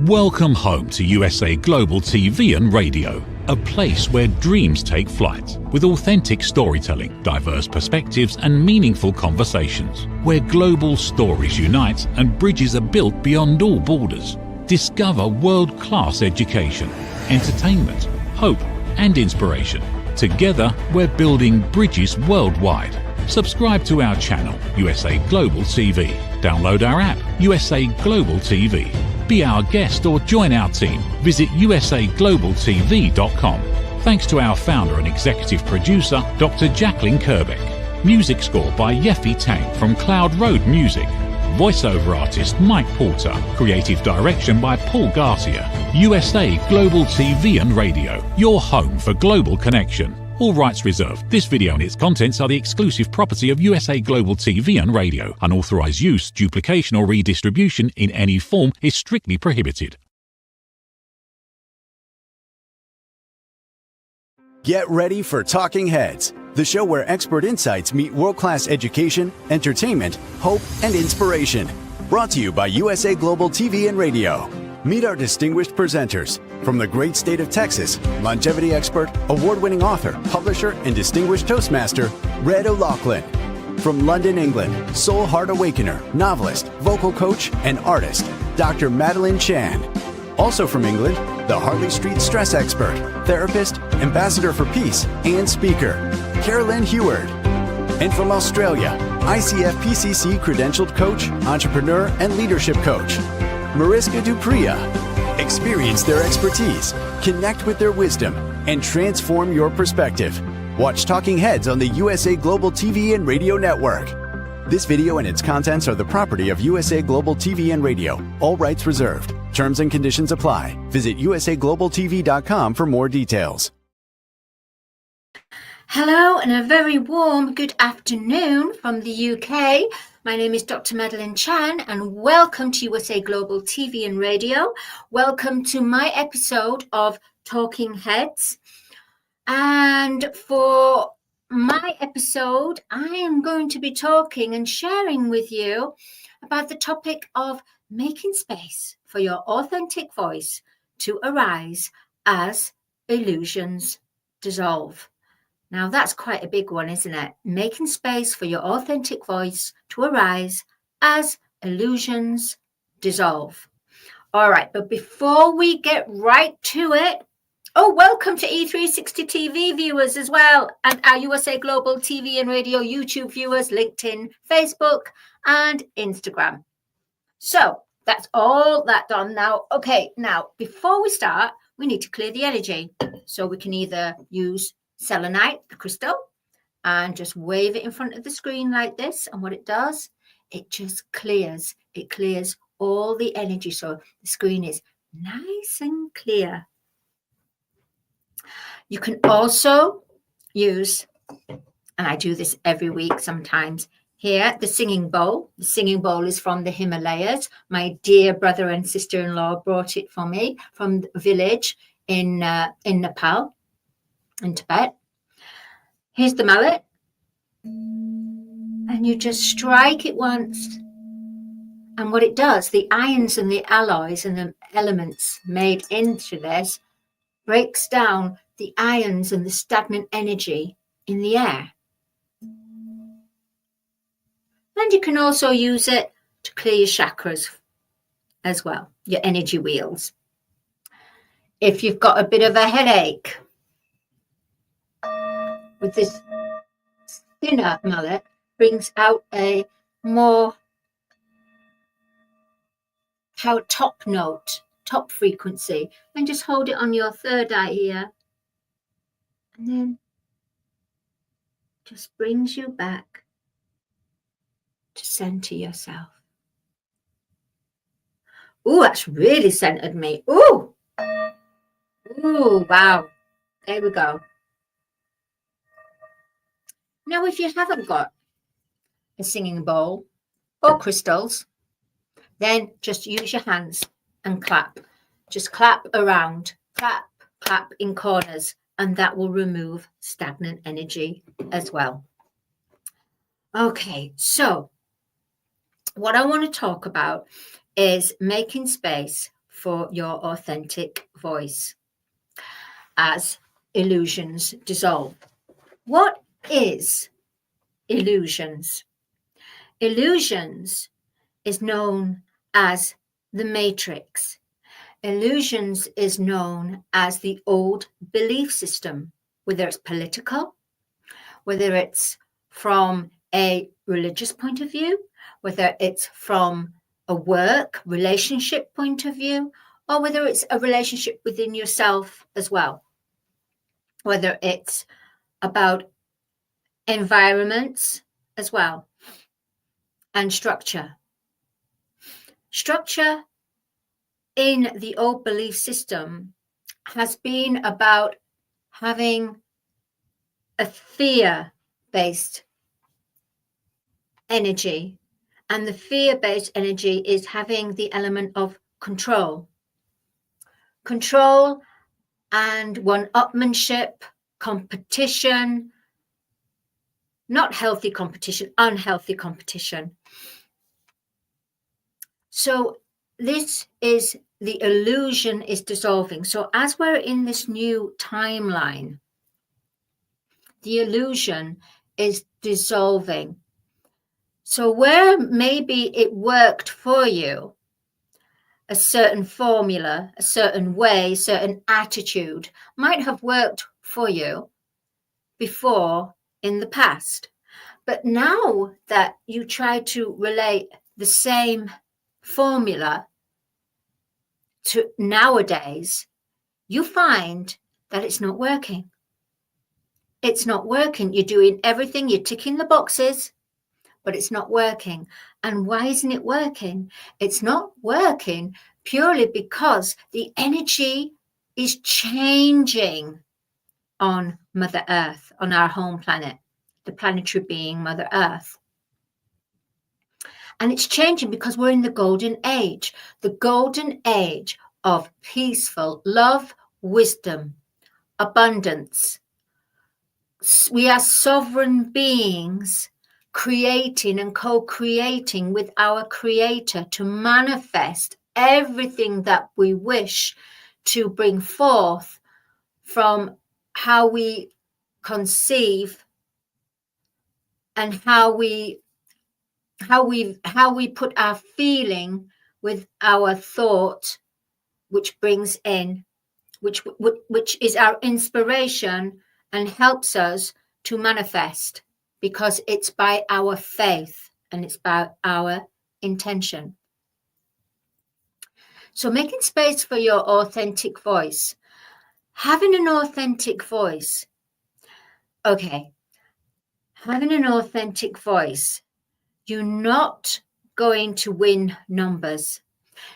Welcome home to USA Global TV and Radio, a place where dreams take flight, with authentic storytelling, diverse perspectives and meaningful conversations, where global stories unite and bridges are built beyond all borders. Discover world-class education, entertainment, hope and inspiration. Together, we're building bridges worldwide. Subscribe to our channel, USA Global TV. Download our app, USA Global TV. Be our guest or join our team. Visit usaglobaltv.com. Thanks to our founder and executive producer, Dr. Jacqueline Kerbeck. Music score by Yeffy Tang from Cloud Road Music. Voiceover artist Mike Porter. Creative direction by Paul Garcia. USA Global TV and Radio, your home for global connection. All rights reserved. This video and its contents are the exclusive property of USA Global TV and Radio. Unauthorized use, duplication or redistribution in any form is strictly prohibited. Get ready for Talking Heads, the show where expert insights meet world-class education, entertainment, hope, and inspiration. Brought to you by USA Global TV and Radio. Meet our distinguished presenters. From the great state of Texas, longevity expert, award-winning author, publisher, and distinguished Toastmaster, Red O'Loughlin. From London, England, Soul Heart Awakener, novelist, vocal coach, and artist, Dr. Madalene Chan. Also from England, the Harley Street stress expert, therapist, ambassador for peace, and speaker, Carolyn Heward. And from Australia, ICF PCC credentialed coach, entrepreneur, and leadership coach, Mariska Dupria. Experience their expertise, connect with their wisdom, and transform your perspective. Watch Talking Heads on the USA Global TV and Radio Network. This video and its contents are the property of USA Global TV and Radio. All rights reserved. Terms and conditions apply. Visit usaglobaltv.com for more details. Hello and a very warm good afternoon from the UK. My name is Dr. Madalene Chan and welcome to USA Global TV and Radio. Welcome to my episode of Talking Heads. And for my episode, I am going to be talking and sharing with you about the topic of making space for your authentic voice to arise as illusions dissolve. Now, that's quite a big one, isn't it? Making space for your authentic voice to arise as illusions dissolve. All right, but before we get right to it, welcome to E360 TV viewers as well, and our USA Global TV and Radio YouTube viewers, LinkedIn, Facebook, and Instagram. So that's all that done now. Okay, now, before we start, we need to clear the energy. So we can either use selenite, the crystal, and just wave it in front of the screen like this. And what it does, it just clears. It clears all the energy. So the screen is nice and clear. You can also use, and I do this every week sometimes, here, the singing bowl. The singing bowl is from the Himalayas. My dear brother and sister-in-law brought it for me from the village in Nepal. In Tibet. Here's the mallet, and you just strike it once, and what it does, the ions and the alloys and the elements made into this breaks down the ions and the stagnant energy in the air. And you can also use it to clear your chakras as well, your energy wheels. If you've got a bit of a headache, with this thinner mallet, brings out a more top note, top frequency, and just hold it on your third eye here, and then just brings you back to center yourself. Oh, that's really centered me. Oh, wow. There we go. Now, if you haven't got a singing bowl or crystals, then just use your hands and clap. Just clap around, clap, clap in corners, and that will remove stagnant energy as well. Okay, so what I want to talk about is making space for your authentic voice as illusions dissolve. What is illusions? Illusions is known as the matrix. Illusions is known as the old belief system, whether it's political, whether it's from a religious point of view, whether it's from a work relationship point of view, or whether it's a relationship within yourself as well, whether it's about environments as well, and structure. Structure in the old belief system has been about having a fear-based energy, and the fear-based energy is having the element of control and one-upmanship, competition, not healthy competition, unhealthy competition. So this is the illusion is dissolving. So as we're in this new timeline, the illusion is dissolving. So where maybe it worked for you, a certain formula, a certain way, certain attitude might have worked for you before in the past. But now that you try to relate the same formula to nowadays, you find that it's not working. It's not working. You're doing everything, you're ticking the boxes, but it's not working. And why isn't it working? It's not working purely because the energy is changing on Mother Earth, on our home planet, the planetary being Mother Earth. And it's changing because we're in the golden age of peaceful love, wisdom, abundance. We are sovereign beings creating and co-creating with our Creator to manifest everything that we wish to bring forth from how we conceive and how we put our feeling with our thought, which brings in, which is our inspiration and helps us to manifest, because it's by our faith and it's by our intention. So making space for your authentic voice, having an authentic voice. Okay, having an authentic voice, you're not going to win numbers.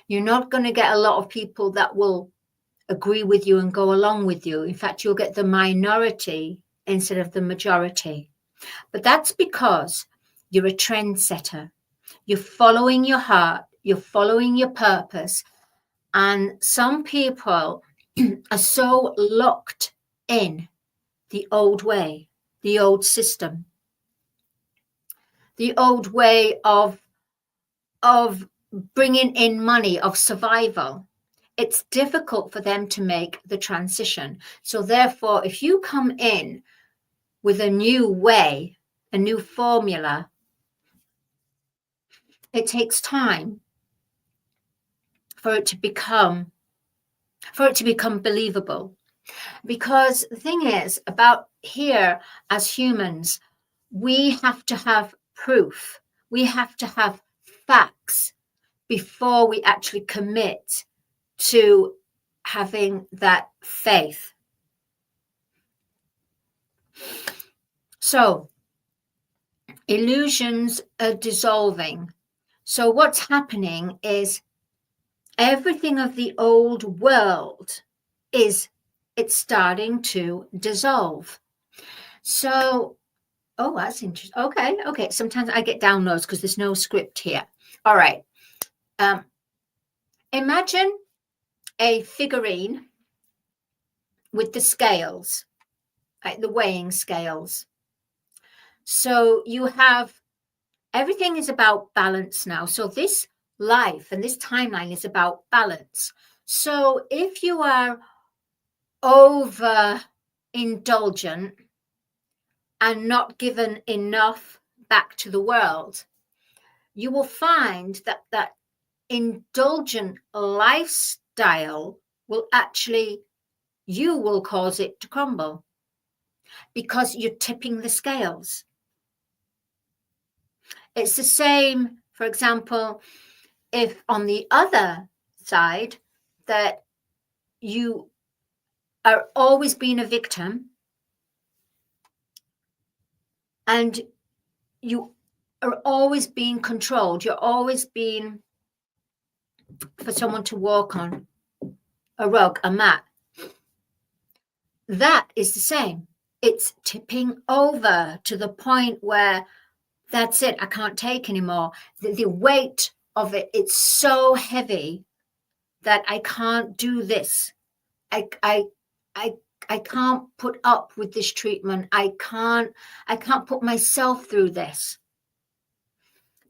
You're not going to get a lot of people that will agree with you and go along with you. In fact, you'll get the minority instead of the majority. But that's because you're a trendsetter. You're following your heart. You're following your purpose. And some people are so locked in the old way, the old system, the old way of bringing in money, of survival. It's difficult for them to make the transition. So therefore, if you come in with a new way, a new formula, it takes time for it to become believable. Because the thing is about here as humans, we have to have proof. We have to have facts before we actually commit to having that faith. So illusions are dissolving. So what's happening is everything of the old world it's starting to dissolve. So, oh, that's interesting. Okay. Sometimes I get downloads because there's no script here. All right. Imagine a figurine with the scales, like the weighing scales. So you have, everything is about balance now. So this life and this timeline is about balance. So if you are over indulgent and not given enough back to the world, you will find that that indulgent lifestyle will actually, you will cause it to crumble because you're tipping the scales. It's the same, for example, if on the other side that you are always being a victim and you are always being controlled, you're always being for someone to walk on a rug, a mat, that is the same. It's tipping over to the point where that's it, I can't take anymore. The weight of it, it's so heavy that I can't do this. I can't put up with this treatment. I can't put myself through this.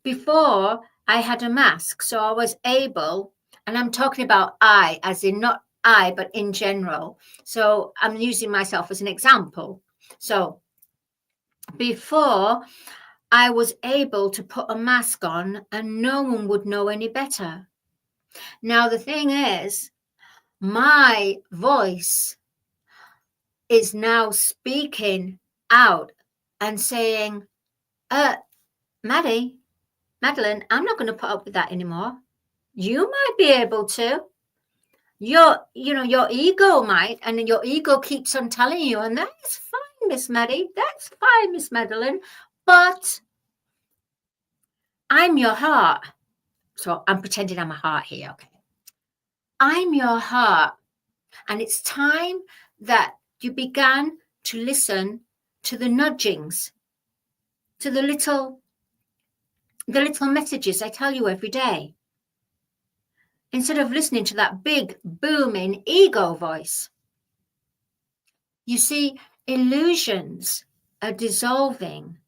Before I had a mask, so I was able, and I'm talking about I, as in not I, but in general. So I'm using myself as an example. So before I was able to put a mask on and no one would know any better. Now, the thing is, my voice is now speaking out and saying, Madalene, I'm not going to put up with that anymore. You might be able to. Your ego might, and your ego keeps on telling you, and that's fine, Miss Maddie. That's fine, Miss Madalene. But I'm your heart. So I'm pretending I'm a heart here, okay? I'm your heart. And it's time that you began to listen to the nudgings, to the little messages I tell you every day, instead of listening to that big booming ego voice. You see, illusions are dissolving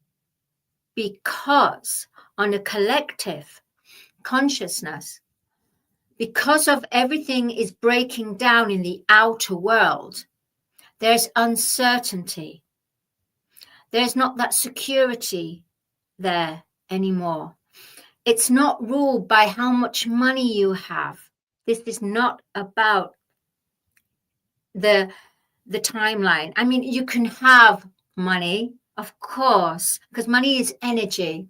because on a collective consciousness, because of everything is breaking down in the outer world, there's uncertainty. There's not that security there anymore. It's not ruled by how much money you have. This is not about the timeline. I mean, you can have money, of course, because money is energy,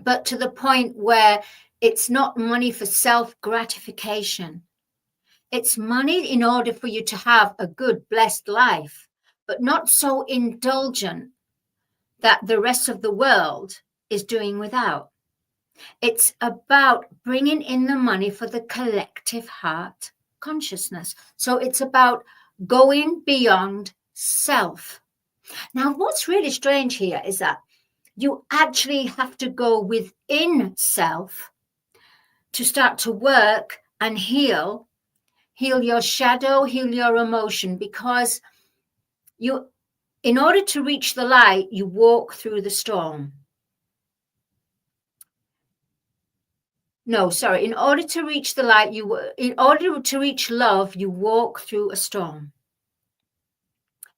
but to the point where it's not money for self-gratification. It's money in order for you to have a good, blessed life, but not so indulgent that the rest of the world is doing without. It's about bringing in the money for the collective heart consciousness. So it's about going beyond self. Now, what's really strange here is that you actually have to go within self to start to work and heal your shadow, heal your emotion, because in order to reach the light, you walk through the storm. No, sorry. In order to reach the light, in order to reach love, you walk through a storm.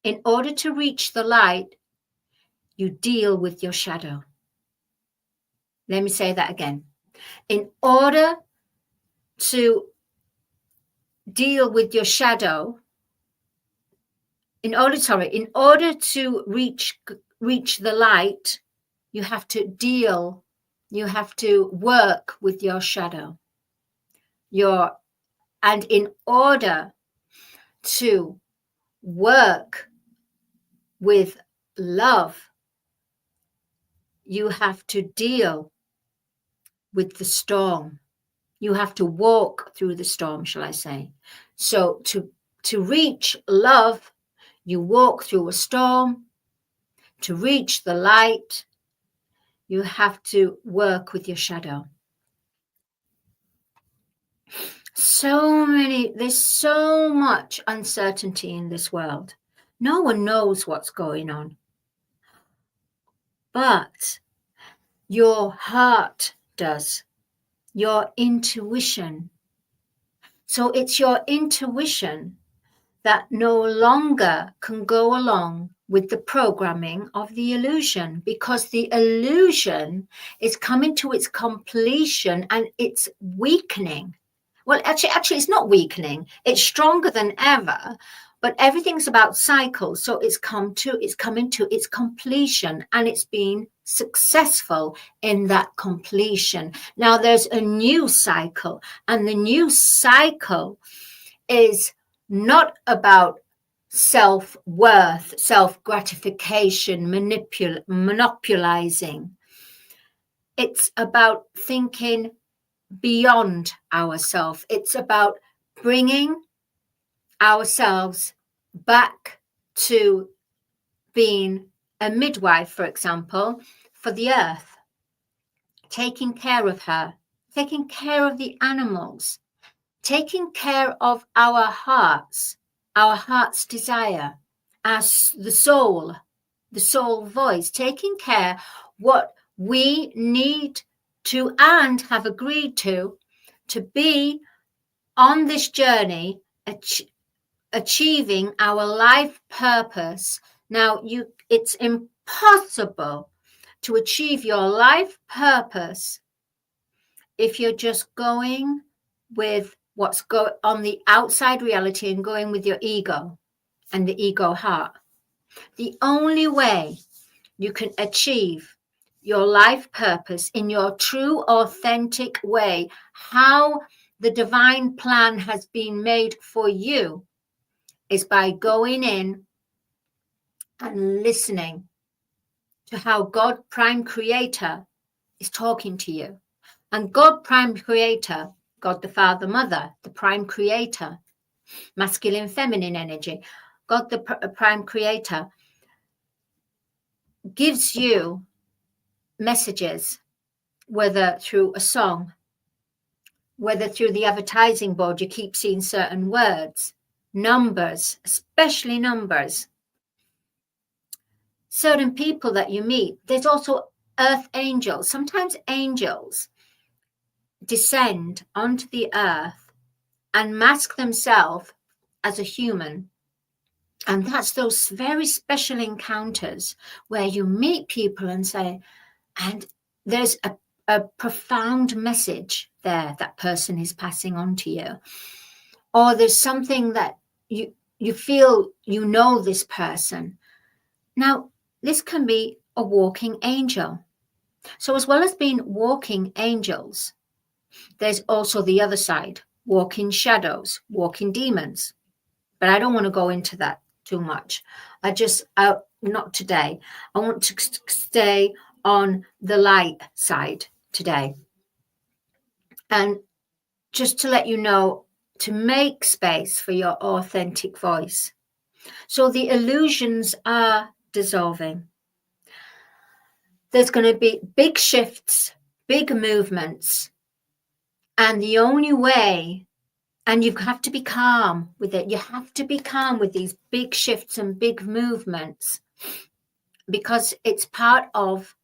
In order to reach the light, you deal with your shadow. Let me say that again. In order to deal with your shadow, in order to reach the light, you have to work with your shadow. And in order to work with love, you have to deal with the storm. You have to walk through the storm, shall I say. So to reach love, you walk through a storm. To reach the light, you have to work with your shadow. There's so much uncertainty in this world. No one knows what's going on. But your heart does, your intuition. So it's your intuition that no longer can go along with the programming of the illusion, because the illusion is coming to its completion and it's weakening. Well, actually, it's not weakening. It's stronger than ever, but everything's about cycles. So it's coming to its completion, and it's been successful in that completion. Now there's a new cycle, and the new cycle is not about self-worth, self-gratification, monopolizing. It's about thinking beyond ourselves. It's about bringing ourselves back to being a midwife, for example, for the earth, taking care of her, taking care of the animals, taking care of our heart's desire, as the soul voice, taking care what we need to and have agreed to be on this journey, achieving our life purpose. Now, it's impossible to achieve your life purpose if you're just going with what's on the outside reality and going with your ego and the ego heart. The only way you can achieve your life purpose in your true, authentic way, how the divine plan has been made for you, is by going in and listening to how God, Prime Creator, is talking to you. And God, Prime Creator, God the Father, Mother, the Prime Creator, masculine, feminine energy, God the Prime Creator, gives you messages, whether through a song, whether through the advertising board, you keep seeing certain words, numbers, especially numbers, certain people that you meet. There's also earth angels. Sometimes angels descend onto the earth and mask themselves as a human. And that's those very special encounters where you meet people and say, and there's a profound message there that person is passing on to you. Or there's something that you feel you know this person. Now, this can be a walking angel. So as well as being walking angels, there's also the other side, walking shadows, walking demons. But I don't want to go into that too much. Not today. I want to stay on the light side today. And just to let you know, to make space for your authentic voice. So the illusions are dissolving. There's going to be big shifts, big movements. And the only way, and you have to be calm with it. You have to be calm with these big shifts and big movements, because it's part of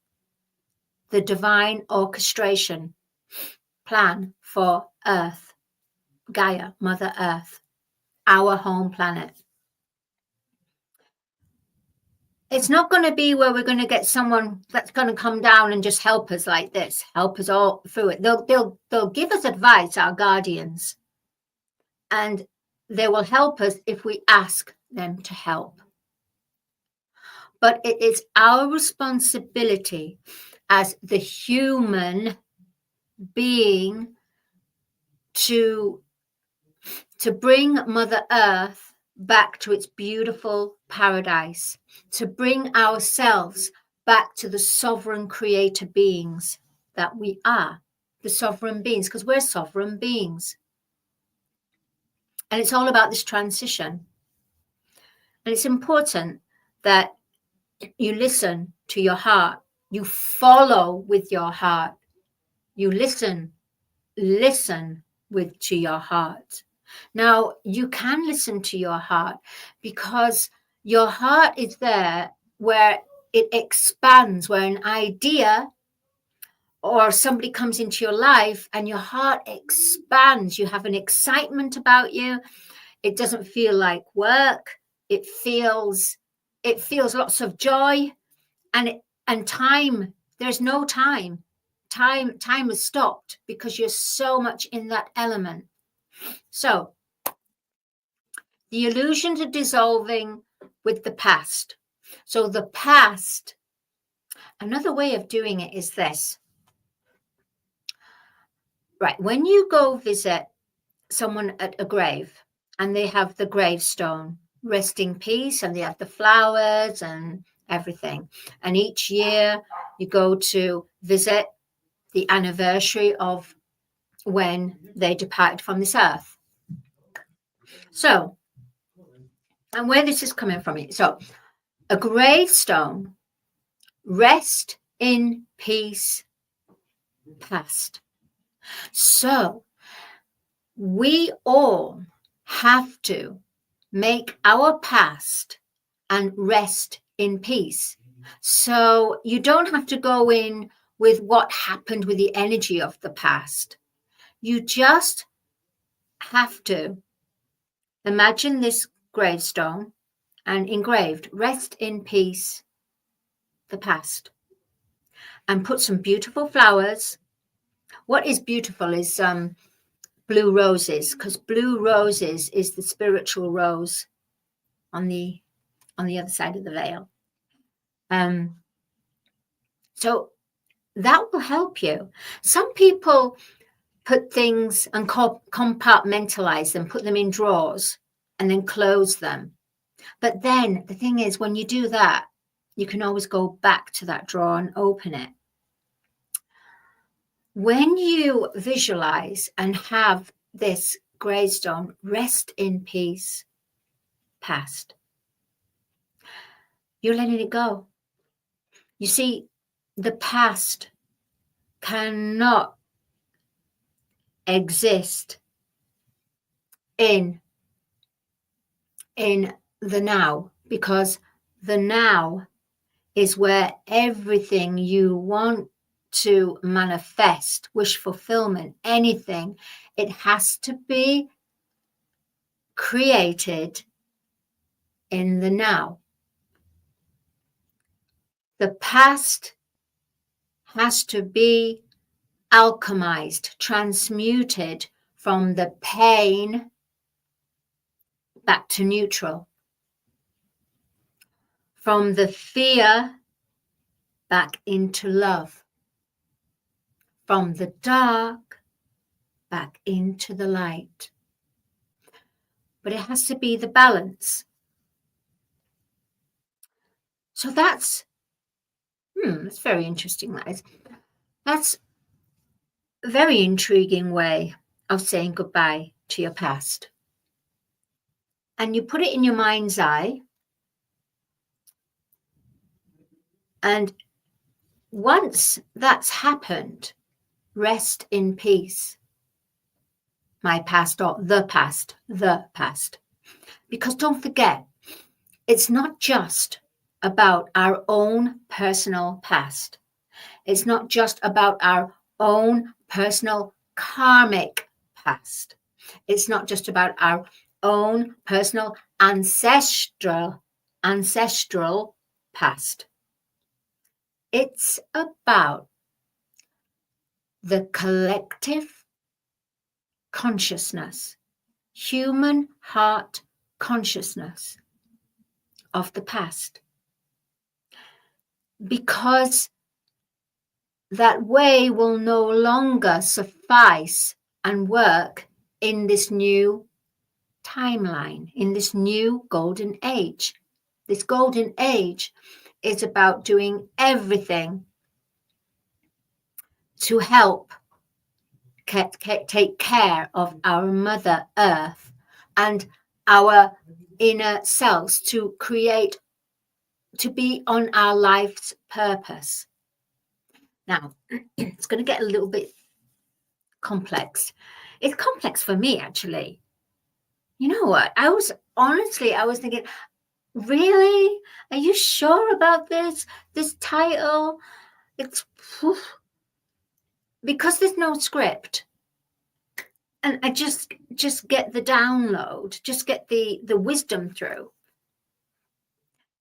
the divine orchestration plan for Earth, Gaia, Mother Earth, our home planet. It's not going to be where we're going to get someone that's going to come down and just help us like this, help us all through it. They'll give us advice, our guardians, and they will help us if we ask them to help. But it is our responsibility as the human being to bring Mother Earth back to its beautiful paradise, to bring ourselves back to the sovereign creator beings that we are, the sovereign beings, because we're sovereign beings. And it's all about this transition. And it's important that you listen to your heart. You follow with your heart. You listen to your heart. Now, you can listen to your heart because your heart is there where it expands, where an idea or somebody comes into your life and your heart expands. You have an excitement about you. It doesn't feel like work. It feels lots of joy, and time. There's no time. Time has stopped because you're so much in that element. So the illusions are dissolving with the past. So the past, another way of doing it is this. Right, when you go visit someone at a grave and they have the gravestone, rest in peace, and they have the flowers and everything. And each year you go to visit the anniversary of when they departed from this earth. So, and where this is coming from, so a gravestone, rest in peace, past. So we all have to make our past and rest in peace. So you don't have to go in with what happened with the energy of the past. You just have to imagine this gravestone and engraved, rest in peace, the past. And put some beautiful flowers. What is beautiful is blue roses, because blue roses is the spiritual rose on the other side of the veil. So that will help you. Some people put things and compartmentalize them, put them in drawers and then close them. But then the thing is, when you do that, you can always go back to that drawer and open it. When you visualize and have this gravestone, rest in peace, past, you're letting it go. You see, the past cannot exist in the now, because the now is where everything you want to manifest, wish fulfillment, anything, it has to be created in the now. The past has to be alchemized, transmuted from the pain back to neutral, from the fear back into love, from the dark back into the light. But it has to be the balance. So that's very interesting. That's a very intriguing way of saying goodbye to your past. And you put it in your mind's eye. And once that's happened, rest in peace. My past, or the past. Because don't forget, it's not just about our own personal past. It's not just about our own personal karmic past. It's not just about our own personal ancestral past. It's about the collective consciousness, human heart consciousness of the past. Because that way will no longer suffice and work in this new timeline, in this new golden age. This golden age is about doing everything to help take care of our Mother Earth and our inner selves, to create, to be on our life's purpose. Now, it's going to get a little bit complex. It's complex for me, actually. You know what? I was thinking, really? Are you sure about this? This title? because there's no script, and I just get the download, just get the wisdom through.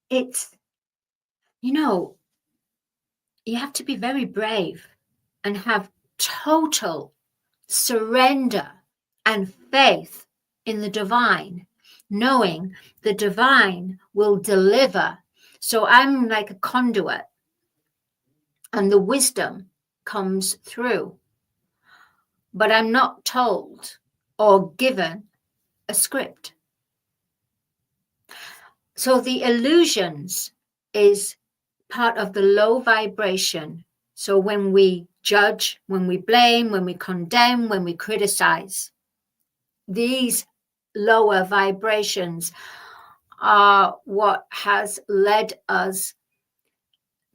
It's, you have to be very brave and have total surrender and faith in the divine, knowing the divine will deliver. So I'm like a conduit, and the wisdom comes through. But I'm not told or given a script. So the illusions is part of the low vibration. So when we judge, when we blame, when we condemn, when we criticize, these lower vibrations are what has led us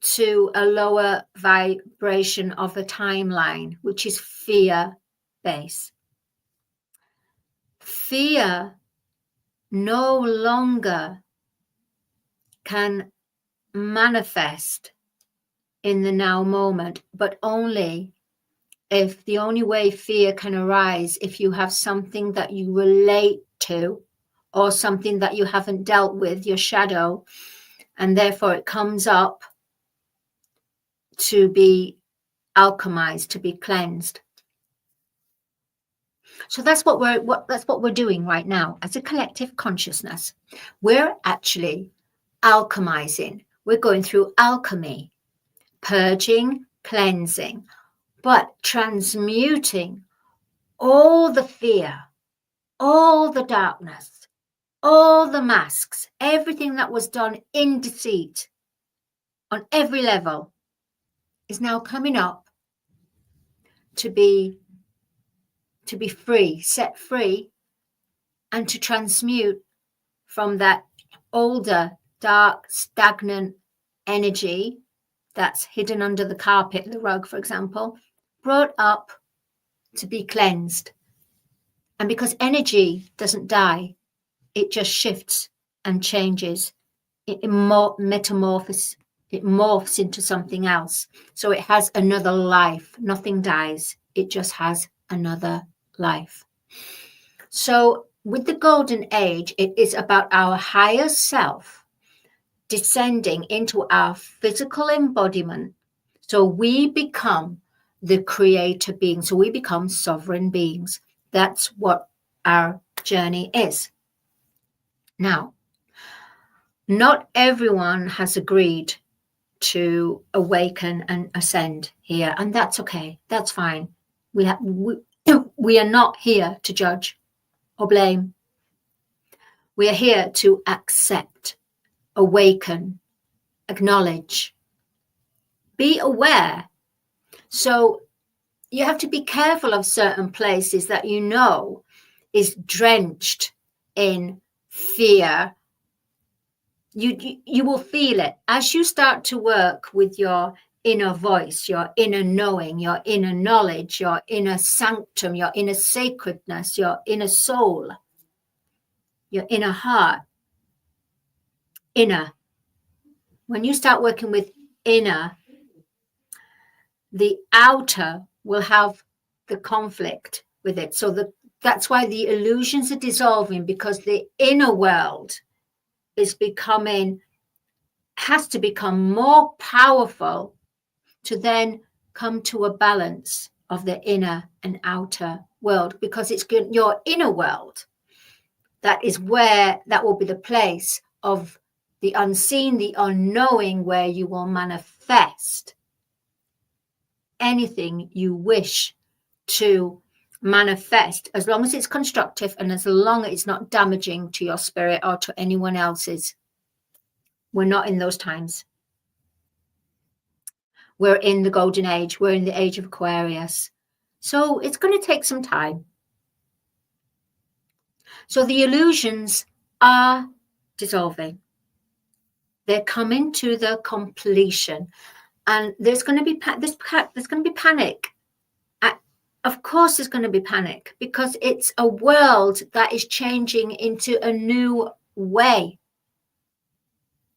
to a lower vibration of the timeline, which is fear-based. Fear no longer can manifest in the now moment, but only if the only way fear can arise if you have something that you relate to, or something that you haven't dealt with, your shadow, and therefore it comes up to be alchemized, to be cleansed. So that's what we're doing right now as a collective consciousness. We're actually alchemizing. We're going through alchemy, purging, cleansing, but transmuting all the fear, all the darkness, all the masks, everything that was done in deceit on every level is now coming up to be free, set free, and to transmute from that older, dark, stagnant energy that's hidden under the carpet, the rug, for example, brought up to be cleansed. And because energy doesn't die, it just shifts and changes. It metamorphs. It morphs into something else. So it has another life. Nothing dies. It just has another life. So with the golden age, it is about our higher self descending into our physical embodiment. So we become the creator being. So we become sovereign beings. That's what our journey is. Now, not everyone has agreed to awaken and ascend here, and that's okay. That's fine. We are not here to judge or blame. We are here to accept, awaken, acknowledge, be aware. So you have to be careful of certain places that you know is drenched in fear. You will feel it as you start to work with your inner voice, your inner knowing, your inner knowledge, your inner sanctum, your inner sacredness, your inner soul, your inner heart. Inner. When you start working with inner, the outer will have the conflict with it. So that's why the illusions are dissolving, because the inner world has to become more powerful to then come to a balance of the inner and outer world, because it's your inner world that will be the place of the unseen, the unknowing, where you will manifest anything you wish to manifest, as long as it's constructive and as long as it's not damaging to your spirit or to anyone else's. We're not in those times. We're in the golden age. We're in the age of Aquarius. So it's going to take some time. So the illusions are dissolving. They're coming to the completion. And there's going to be panic. Of course there's going to be panic, because it's a world that is changing into a new way,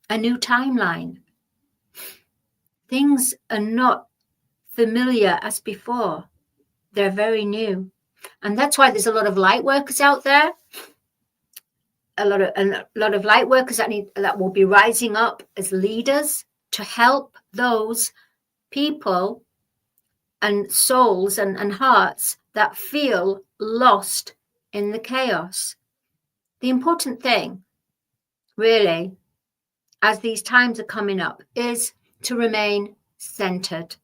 a new timeline. Things are not familiar as before. They're very new. And that's why there's a lot of light workers out there. A lot of light workers that will be rising up as leaders to help those people and souls and hearts that feel lost in the chaos. The important thing, really, as these times are coming up, is to remain centered.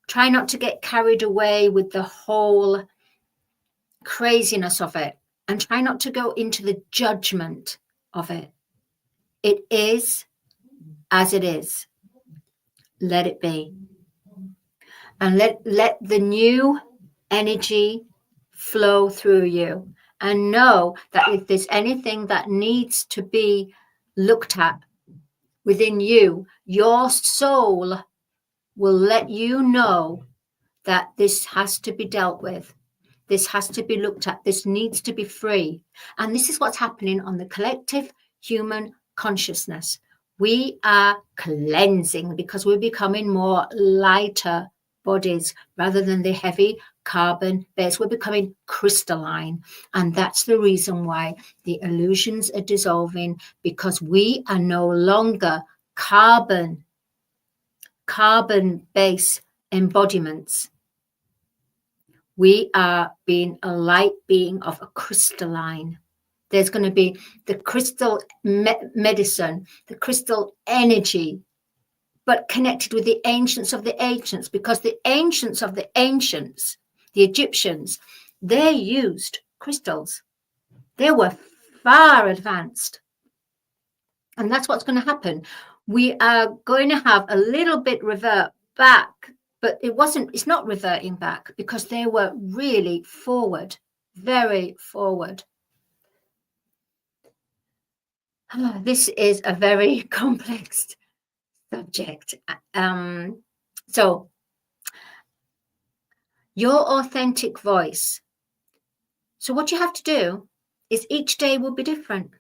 Try not to get carried away with the whole craziness of it, and try not to go into the judgment of it. It is as it is. Let it be. And let the new energy flow through you. And know that if there's anything that needs to be looked at within you, your soul will let you know that this has to be dealt with. This has to be looked at. This needs to be free. And this is what's happening on the collective human consciousness. We are cleansing because we're becoming more lighter bodies rather than the heavy carbon base. We're becoming crystalline. And that's the reason why the illusions are dissolving, because we are no longer carbon base embodiments. We are being a light being of a crystalline. There's going to be the crystal medicine, the crystal energy, but connected with the ancients of the ancients, because the ancients of the ancients, the Egyptians, they used crystals. They were far advanced. And that's what's going to happen. We are going to have a little bit revert back, but it's not reverting back, because they were really forward, very forward. This is a very complex subject. So your authentic voice. So what you have to do is each day will be different.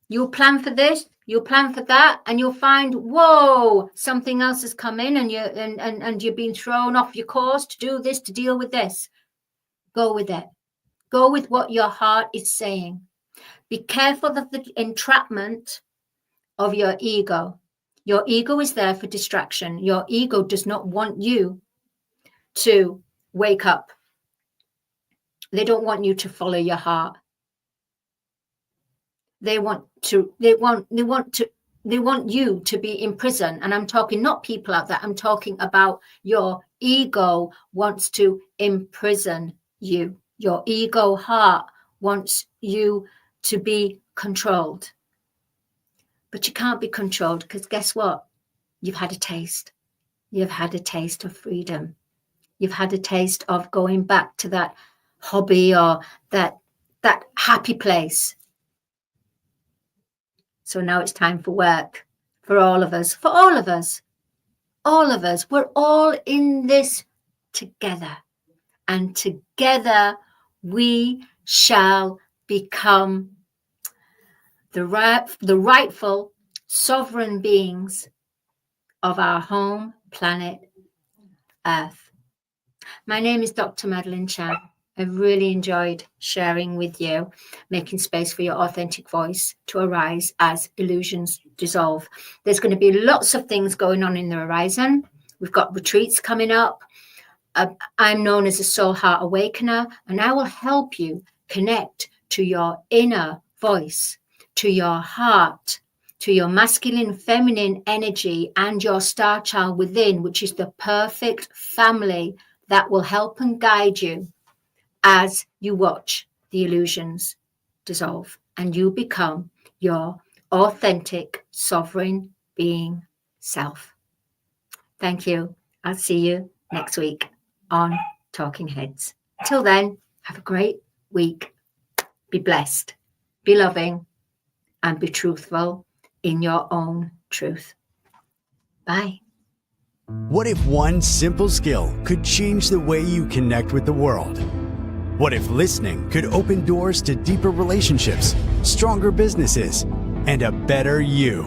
You'll plan for this, you'll plan for that, and you'll find, whoa, something else has come in, and you've been thrown off your course to do this, to deal with this. Go with it. Go with what your heart is saying. Be careful of the entrapment of your ego. Your ego is there for distraction. Your ego does not want you to wake up. They don't want you to follow your heart. They want you to be in prison. And I'm talking not people out there. I'm talking about your ego wants to imprison you. Your ego heart wants you to be controlled. But you can't be controlled, because guess what? You've had a taste. You've had a taste of freedom. You've had a taste of going back to that hobby or that happy place. So now it's time for work, for all of us, all of us. We're all in this together. And together we shall become the rightful sovereign beings of our home planet Earth. My name is Dr. Madalene Chan. I've really enjoyed sharing with you, making space for your authentic voice to arise as illusions dissolve. There's going to be lots of things going on in the horizon. We've got retreats coming up. I'm known as a Soul Heart Awakener, and I will help you connect to your inner voice, to your heart, to your masculine, feminine energy, and your star child within, which is the perfect family that will help and guide you as you watch the illusions dissolve and you become your authentic, sovereign being self. Thank you. I'll see you next week on Talking Heads. Till then, have a great week. Be blessed, be loving, and be truthful in your own truth. Bye. What if one simple skill could change the way you connect with the world? What if listening could open doors to deeper relationships, stronger businesses, and a better you?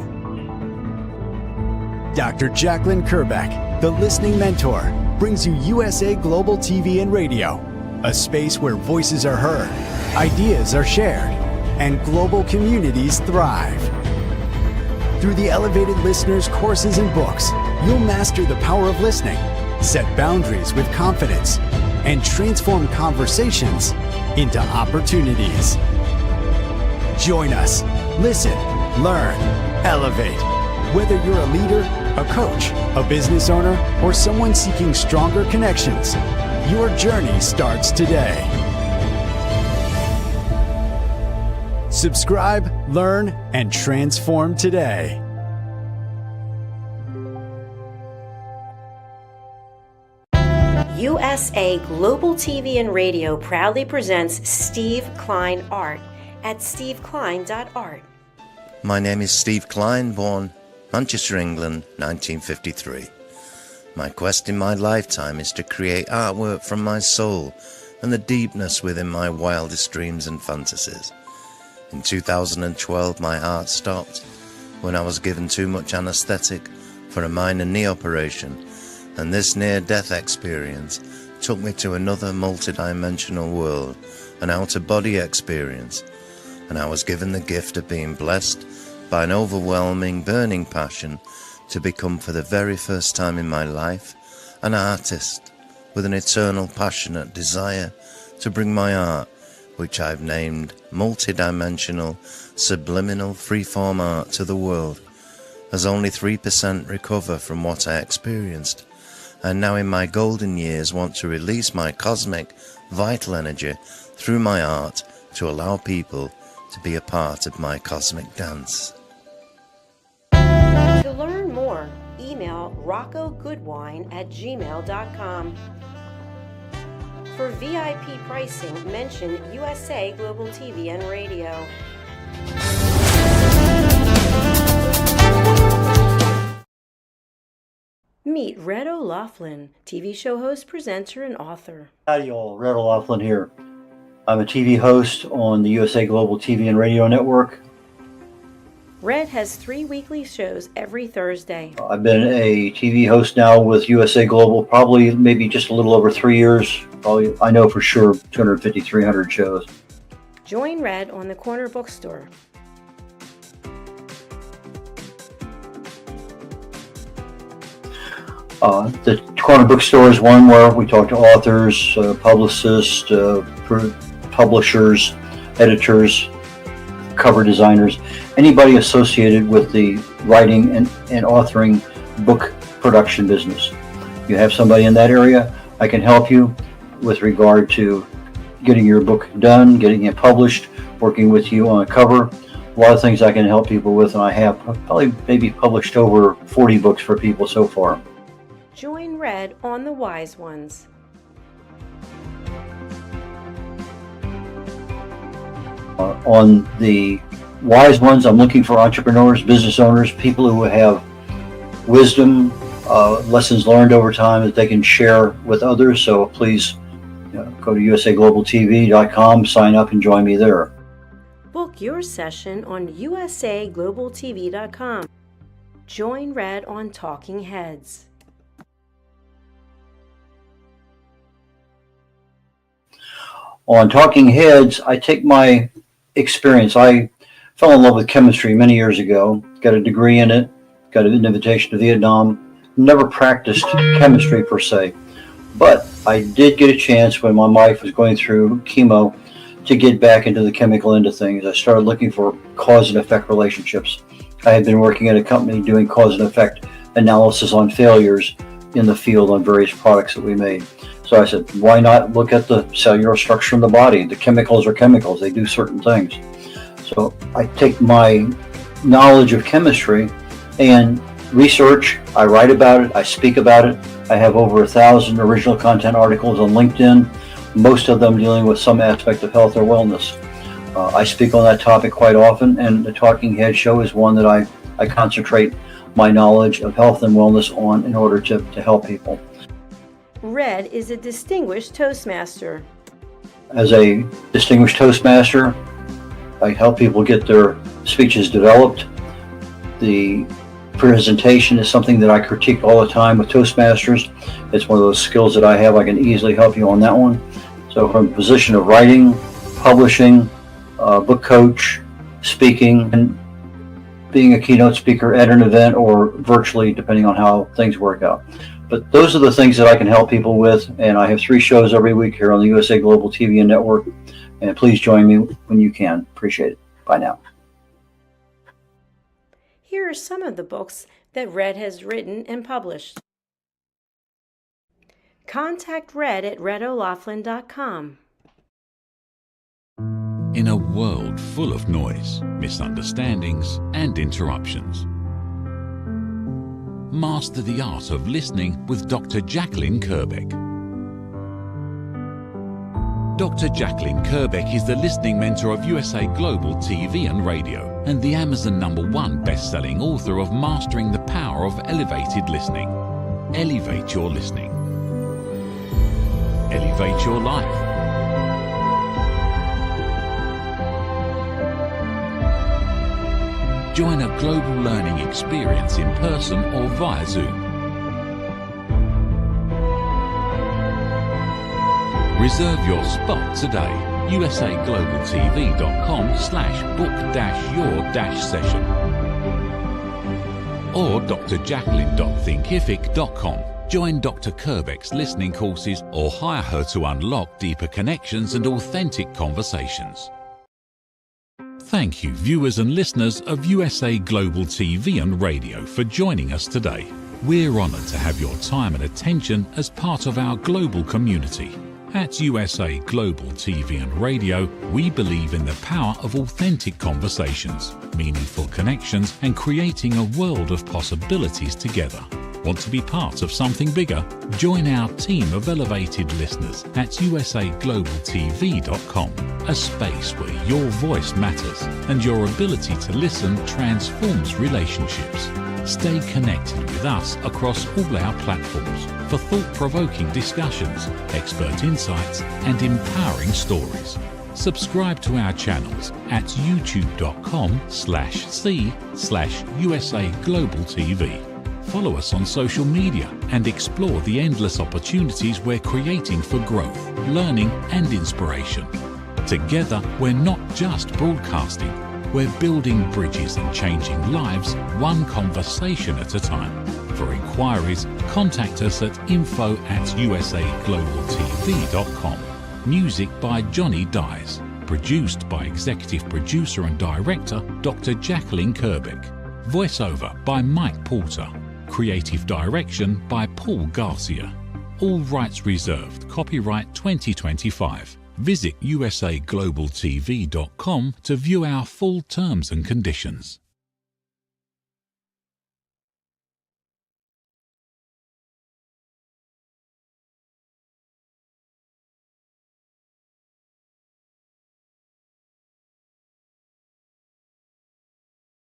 Dr. Jacqueline Kerbeck The Listening Mentor brings you USA Global TV and Radio, a space where voices are heard, ideas are shared, and global communities thrive. Through the elevated listeners' courses and books, you'll master the power of listening, set boundaries with confidence, and transform conversations into opportunities. Join us. Listen, learn, elevate. Whether you're a leader, a coach, a business owner, or someone seeking stronger connections, your journey starts today. Subscribe, learn, and transform today. USA Global TV and Radio proudly presents Steve Klein Art at steveklein.art. My name is Steve Klein, born Manchester, England, 1953. My quest in my lifetime is to create artwork from my soul and the deepness within my wildest dreams and fantasies. In 2012, my heart stopped when I was given too much anesthetic for a minor knee operation, and this near-death experience took me to another multidimensional world, an out-of-body experience, and I was given the gift of being blessed by an overwhelming, burning passion to become, for the very first time in my life, an artist with an eternal, passionate desire to bring my art, which I've named multidimensional, subliminal, freeform art, to the world, as only 3% recover from what I experienced, and now in my golden years want to release my cosmic, vital energy through my art to allow people to be a part of my cosmic dance. To learn more, email roccogoodwine@gmail.com. For VIP pricing, mention USA Global TV and Radio. Meet Red O'Loughlin, TV show host, presenter, and author. Howdy y'all, Red O'Loughlin here. I'm a TV host on the USA Global TV and Radio Network. Red has 3 weekly shows every Thursday. I've been a TV host now with USA Global probably maybe just a little over 3 years. Probably, I know for sure, 250, 300 shows. Join Red on the Corner Bookstore. The Corner Bookstore is one where we talk to authors, publicists, publishers, editors, cover designers, anybody associated with the writing and authoring book production business. You have somebody in that area, I can help you with regard to getting your book done, getting it published, working with you on a cover. A lot of things I can help people with, and I have probably maybe published over 40 books for people so far. Join Red on The Wise Ones. On the Wise Ones, I'm looking for entrepreneurs, business owners, people who have wisdom, lessons learned over time that they can share with others. So please go to usaglobaltv.com, sign up, and join me there. Book your session on usaglobaltv.com. Join Red on Talking Heads. On Talking Heads, I take my experience. I fell in love with chemistry many years ago, got a degree in it, got an invitation to Vietnam, never practiced chemistry per se, but I did get a chance when my wife was going through chemo to get back into the chemical end of things. I started looking for cause and effect relationships. I had been working at a company doing cause and effect analysis on failures in the field on various products that we made. So I said, why not look at the cellular structure in the body? The chemicals are chemicals. They do certain things. So I take my knowledge of chemistry and research. I write about it. I speak about it. I have over 1,000 original content articles on LinkedIn, most of them dealing with some aspect of health or wellness. I speak on that topic quite often, and the Talking Head show is one that I concentrate my knowledge of health and wellness on in order to help people. Red is a distinguished Toastmaster. As a distinguished Toastmaster, I help people get their speeches developed. The presentation is something that I critique all the time with Toastmasters. It's one of those skills that I have. I can easily help you on that one. So from the position of writing, publishing, book coach, speaking, and being a keynote speaker at an event or virtually, depending on how things work out. But those are the things that I can help people with. And I have 3 shows every week here on the USA Global TV and Network. And please join me when you can. Appreciate it. Bye now. Here are some of the books that Red has written and published. Contact Red at redolaflin.com. In a world full of noise, misunderstandings, and interruptions, master the art of listening with Dr. Jacqueline Kerbeck. Dr. Jacqueline Kerbeck is the listening mentor of USA Global TV and Radio and the Amazon #1 best-selling author of Mastering the Power of Elevated Listening. Elevate your listening. Elevate your life. Join a global learning experience in person or via Zoom. Reserve your spot today. usaglobaltv.com/book-your-session or drjacqueline.thinkific.com. Join Dr. Kerbeck's listening courses or hire her to unlock deeper connections and authentic conversations. Thank you, viewers and listeners of USA Global TV and Radio, for joining us today. We're honoured to have your time and attention as part of our global community. At USA Global TV and Radio, we believe in the power of authentic conversations, meaningful connections, and creating a world of possibilities together. Want to be part of something bigger? Join our team of elevated listeners at usaglobaltv.com, a space where your voice matters and your ability to listen transforms relationships. Stay connected with us across all our platforms for thought-provoking discussions, expert insights, and empowering stories. Subscribe to our channels at youtube.com/c/USA Global TV. Follow us on social media and explore the endless opportunities we're creating for growth, learning, and inspiration. Together, we're not just broadcasting, we're building bridges and changing lives one conversation at a time. For inquiries, contact us at info@usaglobaltv.com. Music by Johnny Dies. Produced by Executive Producer and Director Dr. Jacqueline Kerbeck. Voiceover by Mike Porter. Creative direction by Paul Garcia. All rights reserved. Copyright 2025. Visit usaglobaltv.com to view our full terms and conditions.